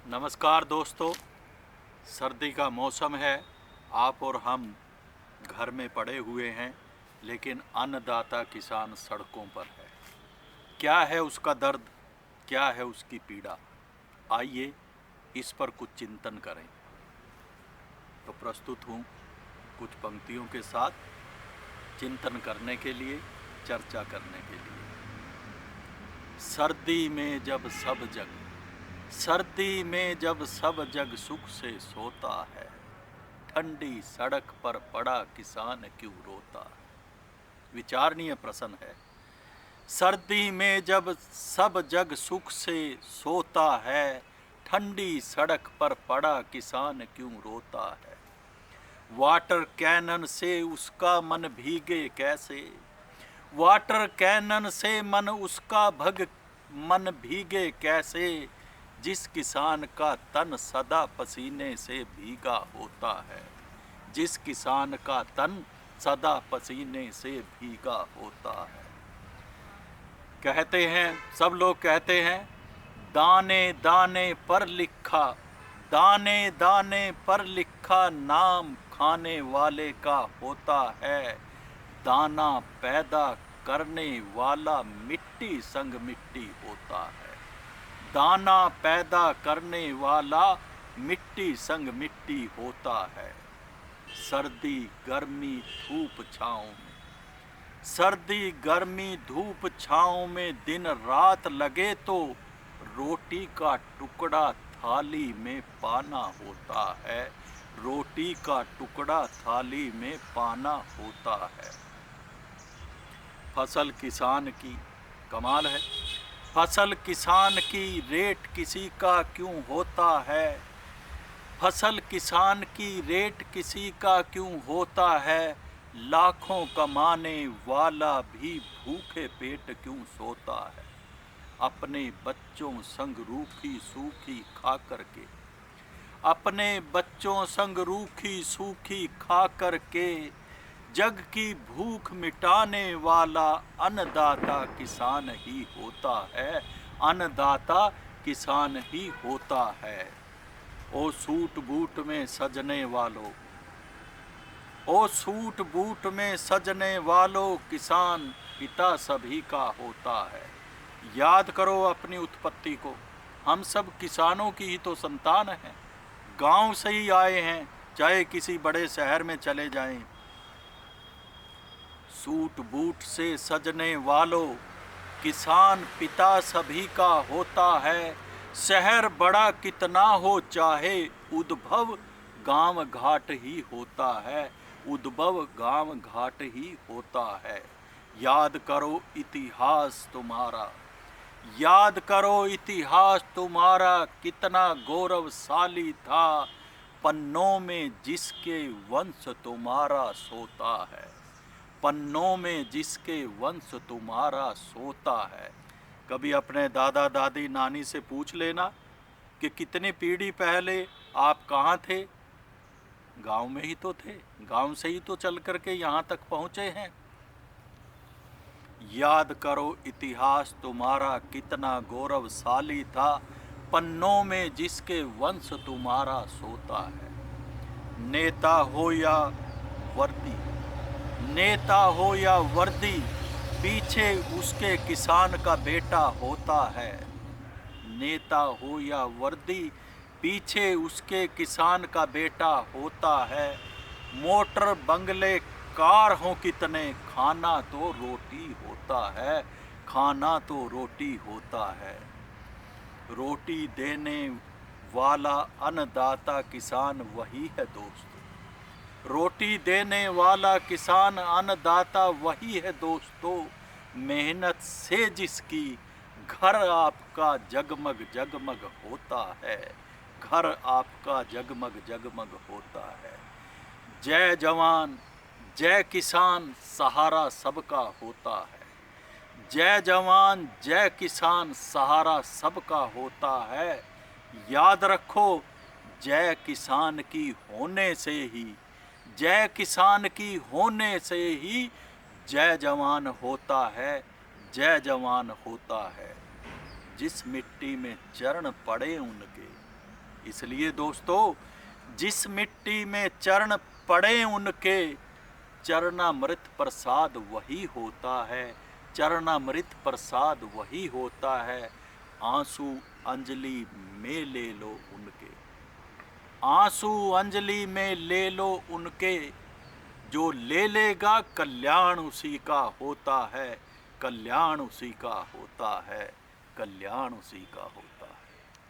नमस्कार दोस्तों। सर्दी का मौसम है। आप और हम घर में पड़े हुए हैं, लेकिन अन्नदाता किसान सड़कों पर है। क्या है उसका दर्द, क्या है उसकी पीड़ा, आइए इस पर कुछ चिंतन करें। तो प्रस्तुत हूँ कुछ पंक्तियों के साथ चिंतन करने के लिए, चर्चा करने के लिए। सर्दी में जब सब जग सुख से सोता है, ठंडी सड़क पर पड़ा किसान क्यों रोता है। विचारणीय प्रश्न है। सर्दी में जब सब जग सुख से सोता है, ठंडी सड़क पर पड़ा किसान क्यों रोता है। वाटर कैनन से उसका मन भीगे कैसे, वाटर कैनन से मन भीगे कैसे, जिस किसान का तन सदा पसीने से भीगा होता है, जिस किसान का तन सदा पसीने से भीगा होता है। कहते हैं, सब लोग कहते हैं, दाने दाने पर लिखा, दाने दाने पर लिखा नाम खाने वाले का होता है। दाना पैदा करने वाला मिट्टी संग मिट्टी होता है। दाना पैदा करने वाला मिट्टी संग मिट्टी होता है। सर्दी गर्मी धूप छाँव में, सर्दी गर्मी धूप छाँव में दिन रात लगे तो रोटी का टुकड़ा थाली में पाना होता है। रोटी का टुकड़ा थाली में पाना होता है। फसल किसान की, कमाल है। फसल किसान की रेट किसी का क्यों होता है। फसल किसान की रेट किसी का क्यों होता है। लाखों कमाने वाला भी भूखे पेट क्यों सोता है। अपने बच्चों संग रूखी सूखी खा करके, अपने बच्चों संग रूखी सूखी खा करके, जग की भूख मिटाने वाला अन्नदाता किसान ही होता है। अन्नदाता किसान ही होता है। ओ सूट बूट में सजने वालों, ओ सूट बूट में सजने वालों, किसान पिता सभी का होता है। याद करो अपनी उत्पत्ति को, हम सब किसानों की ही तो संतान हैं। गांव से ही आए हैं, चाहे किसी बड़े शहर में चले जाएं। सूट बूट से सजने वालों, किसान पिता सभी का होता है। शहर बड़ा कितना हो चाहे, उद्भव गांव घाट ही होता है। उद्भव गांव घाट ही होता है। याद करो इतिहास तुम्हारा, याद करो इतिहास तुम्हारा, कितना गौरवशाली था। पन्नों में जिसके वंश तुम्हारा सोता है, पन्नों में जिसके वंश तुम्हारा सोता है। कभी अपने दादा दादी नानी से पूछ लेना कि कितनी पीढ़ी पहले आप कहाँ थे। गांव में ही तो थे, गांव से ही तो चल करके यहाँ तक पहुँचे हैं। याद करो इतिहास तुम्हारा कितना गौरवशाली था, पन्नों में जिसके वंश तुम्हारा सोता है। नेता हो या वर्दी, नेता हो या वर्दी, पीछे उसके किसान का बेटा होता है। नेता हो या वर्दी, पीछे उसके किसान का बेटा होता है। मोटर बंगले कार हो कितने, खाना तो रोटी होता है, खाना तो रोटी होता है। रोटी देने वाला अन्नदाता किसान वही है दोस्तों। रोटी देने वाला किसान अन्नदाता वही है दोस्तों। मेहनत से जिसकी घर आपका जगमग जगमग होता है, घर आपका जगमग जगमग होता है। जय जवान जय किसान सहारा सबका होता है। जय जवान जय किसान सहारा सबका होता है। याद रखो जय किसान की होने से ही, जय किसान की होने से ही जय जवान होता है, जय जवान होता है। जिस मिट्टी में चरण पड़े उनके, इसलिए दोस्तों, जिस मिट्टी में चरण पड़े उनके, चरणामृत प्रसाद वही होता है, चरणामृत प्रसाद वही होता है। आंसू अंजलि में ले लो उनके, आंसू अंजलि में ले लो उनके, जो ले लेगा कल्याण उसी का होता है, कल्याण उसी का होता है, कल्याण उसी का होता है।